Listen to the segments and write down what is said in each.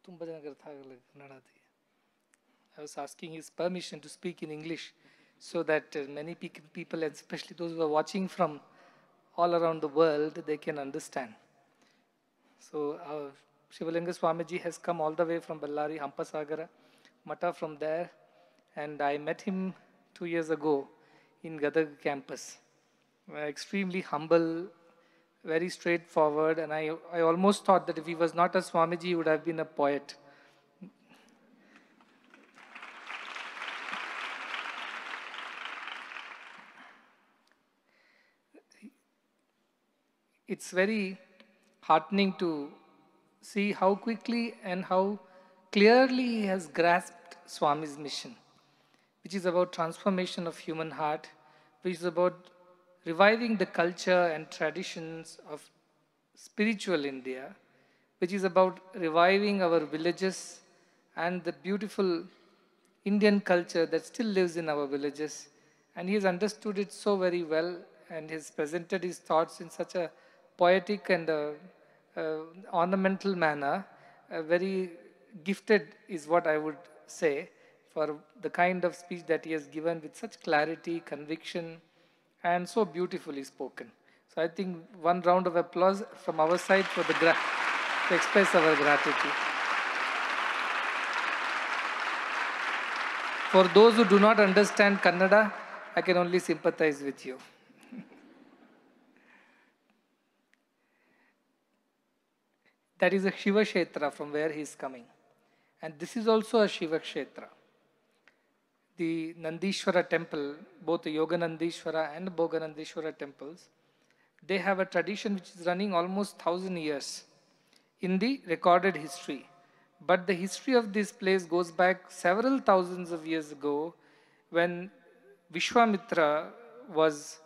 ತುಂಬ ಜನಕ್ಕೆ ಅರ್ಥ ಆಗಲ್ಲ ಕನ್ನಡದಲ್ಲಿ. I was asking his permission to speak in English so that many people, especially those who are watching from all around the world, they can understand. So Shivalinga Swamiji has come all the way from Ballari, Hampasagara, Mata from there, and I met him 2 years ago in Gadag campus. Extremely humble, very straightforward, and I almost thought that if he was not a Swamiji, he would have been a poet. It's very heartening to see how quickly and how clearly he has grasped Swami's mission, which is about transformation of human heart, which is about reviving the culture and traditions of spiritual India, which is about reviving our villages and the beautiful Indian culture that still lives in our villages. And he has understood it so very well and has presented his thoughts in such a poetic and ornamental manner. Very gifted is what I would say for the kind of speech that he has given with such clarity, conviction, and so beautifully spoken. So I think one round of applause from our side for to express our gratitude. For those who do not understand Kannada, I can only sympathize with you. That is a Shiva Kshetra from where he is coming. And this is also a Shiva Kshetra. The Nandishwara temple, both the Yoganandishwara and Bhoganandishwara temples, they have a tradition which is running almost 1,000 years in the recorded history. But the history of this place goes back several thousands of years ago when Vishwamitra was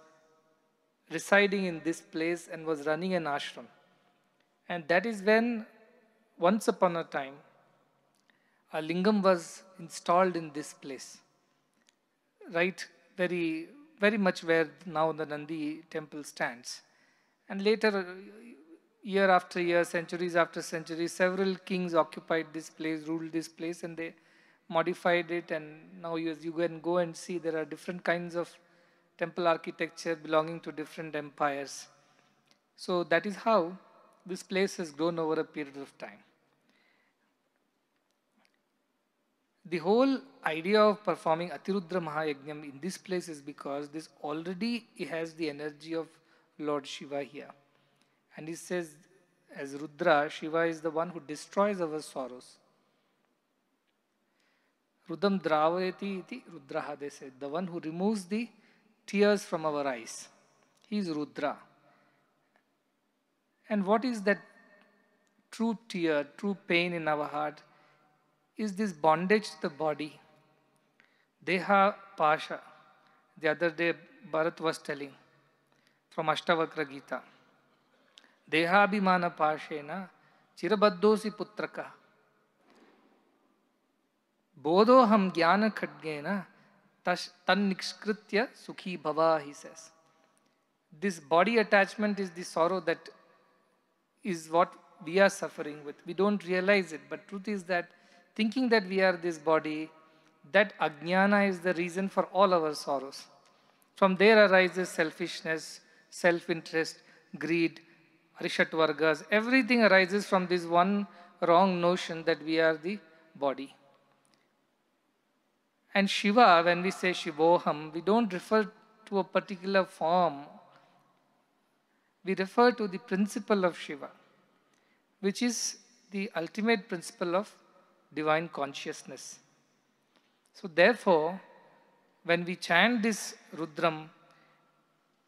residing in this place and was running an ashram. And that is when, once upon a time, a lingam was installed in this place, right very, very much where now the Nandi temple stands. And later, year after year, centuries after centuries, several kings occupied this place, ruled this place, and they modified it. And now you can go and see there are different kinds of temple architecture belonging to different empires. So that is how this place has grown over a period of time. The whole idea of performing Atirudra Mahayajnam in this place is because this already has the energy of Lord Shiva here. And he says, as Rudra, Shiva is the one who destroys our sorrows. Rudam Dravayati iti Rudraha, they said, the one who removes the tears from our eyes. He is Rudra. And what is that true tear, true pain in our heart? Is this bondage to the body. Deha Pasha. The other day, Bharat was telling from Ashtavakra Gita. Dehabhimana Pashena Chirabaddosi Putraka. Bodhoham Jnana Khadgena Tannikskritya Sukhi Bhava, he says. This body attachment is the sorrow that is what we are suffering with. We don't realize it, but truth is that thinking that we are this body, that ajnana is the reason for all our sorrows. From there arises selfishness, self-interest, greed, arishatvargas. Everything arises from this one wrong notion that we are the body. And Shiva, when we say Shivoham, we don't refer to a particular form. We refer to the principle of Shiva, which is the ultimate principle of divine consciousness. So therefore, when we chant this Rudram,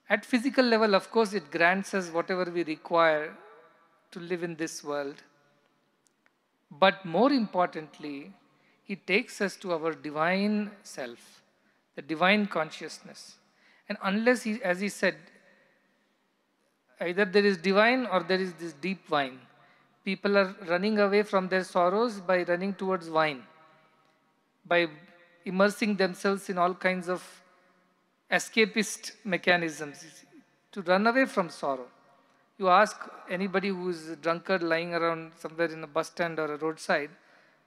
at physical level, of course, it grants us whatever we require to live in this world. But more importantly, it takes us to our divine self, the divine consciousness. And unless, as he said, either there is divine or there is this deep wine. People are running away from their sorrows by running towards wine, by immersing themselves in all kinds of escapist mechanisms to run away from sorrow. You ask anybody who is a drunkard lying around somewhere in a bus stand or a roadside,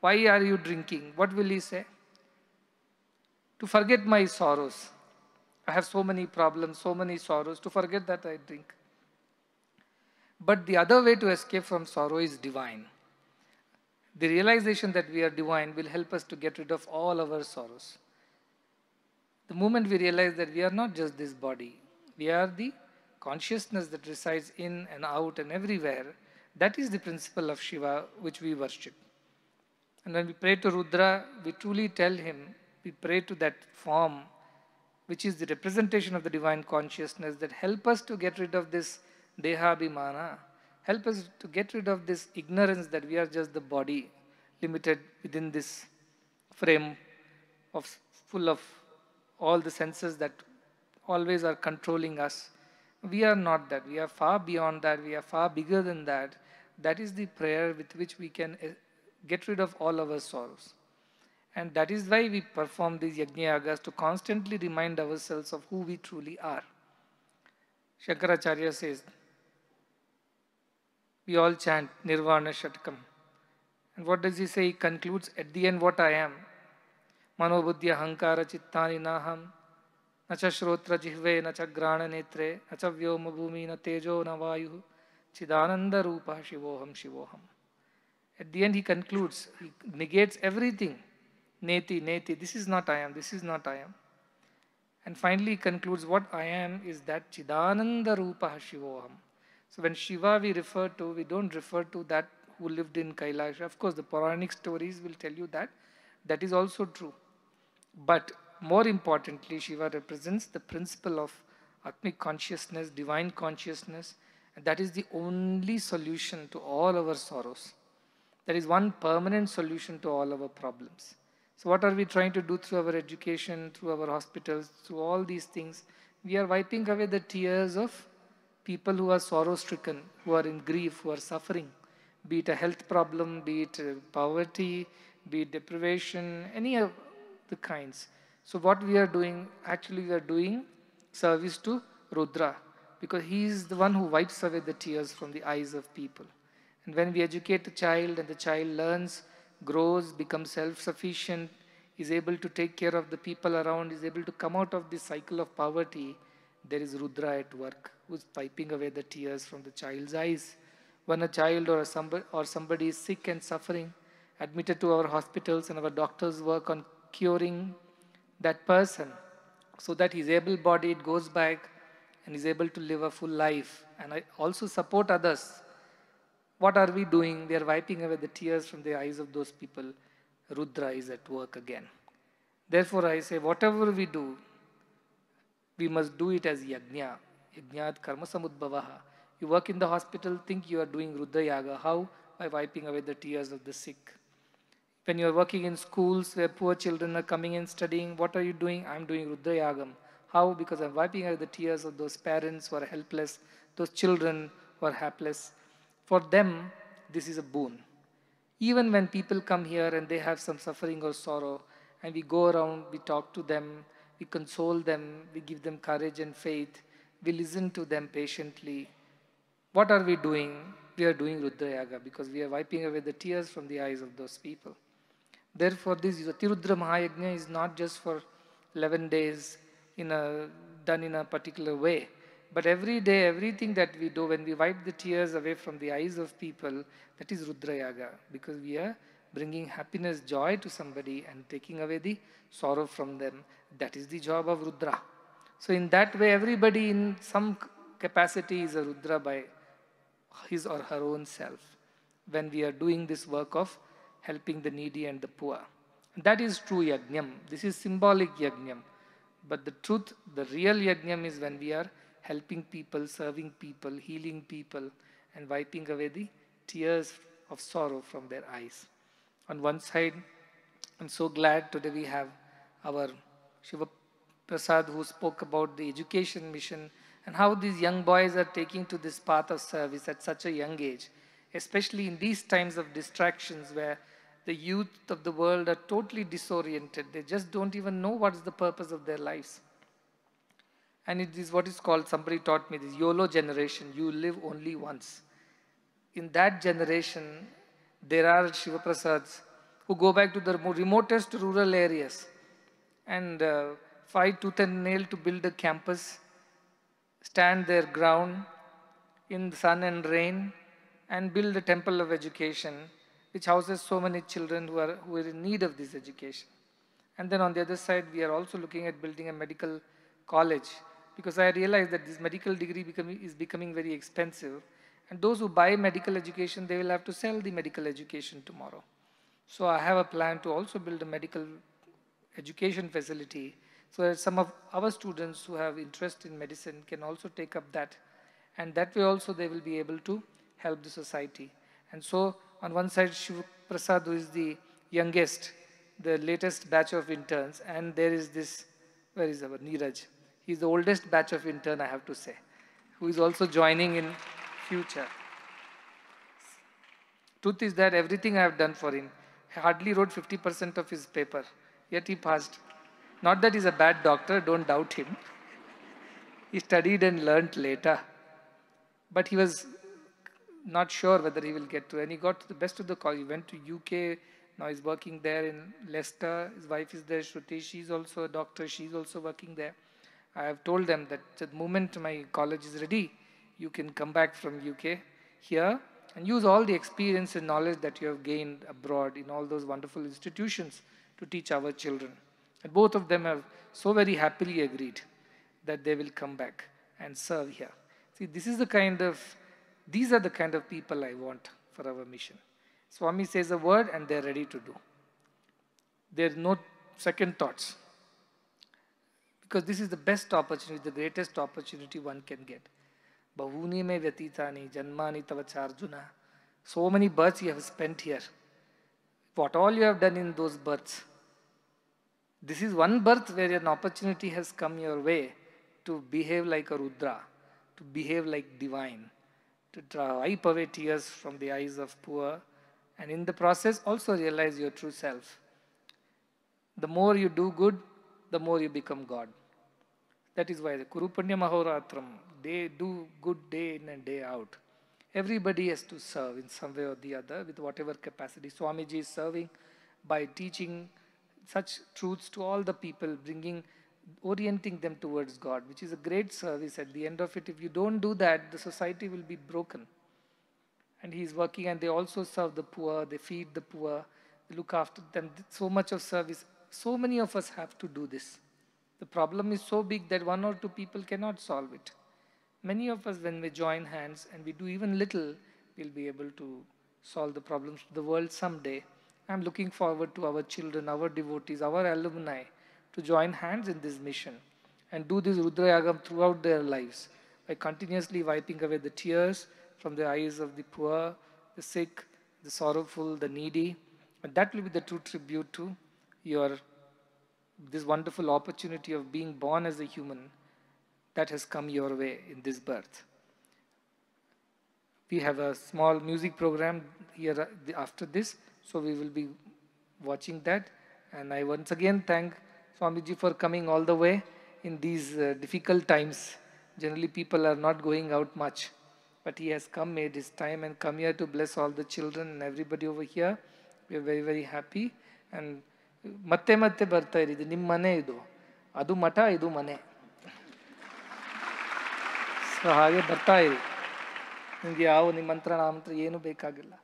why are you drinking? What will he say? To forget my sorrows. I have so many problems, so many sorrows. To forget that I drink. But the other way to escape from sorrow is divine. The realization that we are divine will help us to get rid of all our sorrows. The moment we realize that we are not just this body, we are the consciousness that resides in and out and everywhere, that is the principle of Shiva which we worship. And when we pray to Rudra, we truly tell him, we pray to that form which is the representation of the divine consciousness that help us to get rid of this dehabhimana, help us to get rid of this ignorance that we are just the body limited within this frame of full of all the senses that always are controlling us. We are not that. We are far beyond that. We are far bigger than that. That is the prayer with which we can get rid of all our sorrows. And that is why we perform these yajna yagas, to constantly remind ourselves of who we truly are. Shankaracharya says, we all chant Nirvana Shatakam. And what does he say? He concludes at the end what I am. Manobuddhya hankara chittani naham, nacha shrotra jihve, nacha grana netre, nacha vyoma bhumi, na tejo na vayu, chidananda rupa shivoham shivoham. At the end he concludes, he negates everything. Neti, neti, this is not I am, this is not I am. And finally he concludes, what I am is that chidananda rupa shivoham. So when Shiva we refer to, we don't refer to that who lived in Kailash. Of course, the Puranic stories will tell you that. That is also true. But more importantly, Shiva represents the principle of Atmic consciousness, divine consciousness, and that is the only solution to all our sorrows. There is one permanent solution to all our problems. So what are we trying to do through our education, through our hospitals, through all these things? We are wiping away the tears of people who are sorrow-stricken, who are in grief, who are suffering, be it a health problem, be it poverty, be it deprivation, any of the kinds. So what we are doing, actually we are doing service to Rudra, because he is the one who wipes away the tears from the eyes of people. And when we educate a child and the child learns, grows, becomes self-sufficient, is able to take care of the people around, is able to come out of this cycle of poverty, there is Rudra at work, who's wiping away the tears from the child's eyes. When a child or somebody is sick and suffering, admitted to our hospitals, and our doctors work on curing that person so that he's able-bodied, goes back and is able to live a full life. And I also support others. What are we doing? We are wiping away the tears from the eyes of those people. Rudra is at work again. Therefore, I say, whatever we do, we must do it as yajna. Yajnat karma samudbhavaha. You work in the hospital, think you are doing Rudra Yaga. How? By wiping away the tears of the sick. When you are working in schools where poor children are coming and studying, what are you doing? I'm doing Rudra Yagam. How? Because I'm wiping away the tears of those parents who are helpless, those children who are hapless. For them, this is a boon. Even when people come here and they have some suffering or sorrow, and we go around, we talk to them, we console them, we give them courage and faith, we listen to them patiently. What are we doing? We are doing Rudra Yaga because we are wiping away the tears from the eyes of those people. Therefore, this Yatirudra Mahayajna is not just for 11 days done in a particular way. But every day, everything that we do, when we wipe the tears away from the eyes of people, that is Rudra Yaga, because we are bringing happiness, joy to somebody and taking away the sorrow from them. That is the job of Rudra. So in that way, everybody in some capacity is a Rudra by his or her own self when we are doing this work of helping the needy and the poor. And that is true yajnam. This is symbolic yajnam. But the truth, the real yajnam is when we are helping people, serving people, healing people, and wiping away the tears of sorrow from their eyes. On one side, I'm so glad today we have our Shiva Prasad who spoke about the education mission and how these young boys are taking to this path of service at such a young age, especially in these times of distractions where the youth of the world are totally disoriented. They just don't even know what is the purpose of their lives. And it is what is called, somebody taught me this, YOLO generation. You live only once. In that generation, there are Shiva Prasads who go back to the remotest rural areas and fight tooth and nail to build a campus, stand their ground in the sun and rain, and build a temple of education which houses so many children who are in need of this education. And then on the other side, we are also looking at building a medical college, because I realize that this medical degree is becoming very expensive. And those who buy medical education, they will have to sell the medical education tomorrow. So I have a plan to also build a medical education facility so that some of our students who have interest in medicine can also take up that. And that way also they will be able to help the society. And so on one side, Shiv Prasad, who is the youngest, the latest batch of interns, and there is this, where is our Neeraj? He's the oldest batch of intern, I have to say, who is also joining in future. Truth is that everything I have done for him, I hardly wrote 50% of his paper, yet he passed. Not that he's a bad doctor, don't doubt him. He studied and learnt later. But he was not sure whether he will get to, and he got to the best of the college. He went to UK, now he's working there in Leicester. His wife is there, Shruti, she's also a doctor, she's also working there. I have told them that the moment my college is ready, you can come back from UK here and use all the experience and knowledge that you have gained abroad in all those wonderful institutions to teach our children. And both of them have so very happily agreed that they will come back and serve here. See, these are the kind of people I want for our mission. Swami says a word and they're ready to do. There's no second thoughts. Because this is the best opportunity, the greatest opportunity one can get. Bahuni me vyatitani janmani tavacharjuna. So many births you have spent here. What all you have done in those births. This is one birth where an opportunity has come your way to behave like a Rudra, to behave like divine, to wipe away tears from the eyes of poor, and in the process also realize your true self. The more you do good, the more you become God. That is why the Kurupanya Mahoratram, they do good day in and day out. Everybody has to serve in some way or the other with whatever capacity. Swamiji is serving by teaching such truths to all the people, orienting them towards God, which is a great service. At the end of it, if you don't do that, the society will be broken. And he is working, and they also serve the poor, they feed the poor, they look after them. So much of service. So many of us have to do this. The problem is so big that one or two people cannot solve it. Many of us, when we join hands and we do even little, we'll be able to solve the problems of the world someday. I'm looking forward to our children, our devotees, our alumni to join hands in this mission and do this Rudrayagam throughout their lives by continuously wiping away the tears from the eyes of the poor, the sick, the sorrowful, the needy. And that will be the true tribute to this wonderful opportunity of being born as a human that has come your way in this birth. We have a small music program here after this, so we will be watching that. And I once again thank Swamiji for coming all the way in these difficult times. Generally, people are not going out much, but he has come, made his time, and come here to bless all the children and everybody over here. We are very, very happy. And ಮತ್ತೆ ಮತ್ತೆ ಬರ್ತಾ ಇರಿ, ಇದು ನಿಮ್ಮ ಮನೆ, ಇದು ಅದು ಮಠ, ಇದು ಮನೆ. ಸೊ ಹಾಗೆ ಬರ್ತಾ ಇರಿ, ನಿಮಗೆ ಯಾವ ನಿಮಂತ್ರಣ ಆಮಂತ್ರಣ ಏನು ಬೇಕಾಗಿಲ್ಲ.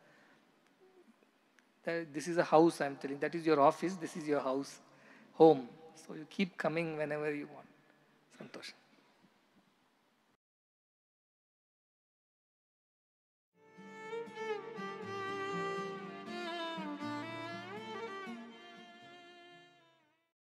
This is a house, I am telling. That is your office, this is your house, home. So you keep coming whenever you want. Santosh.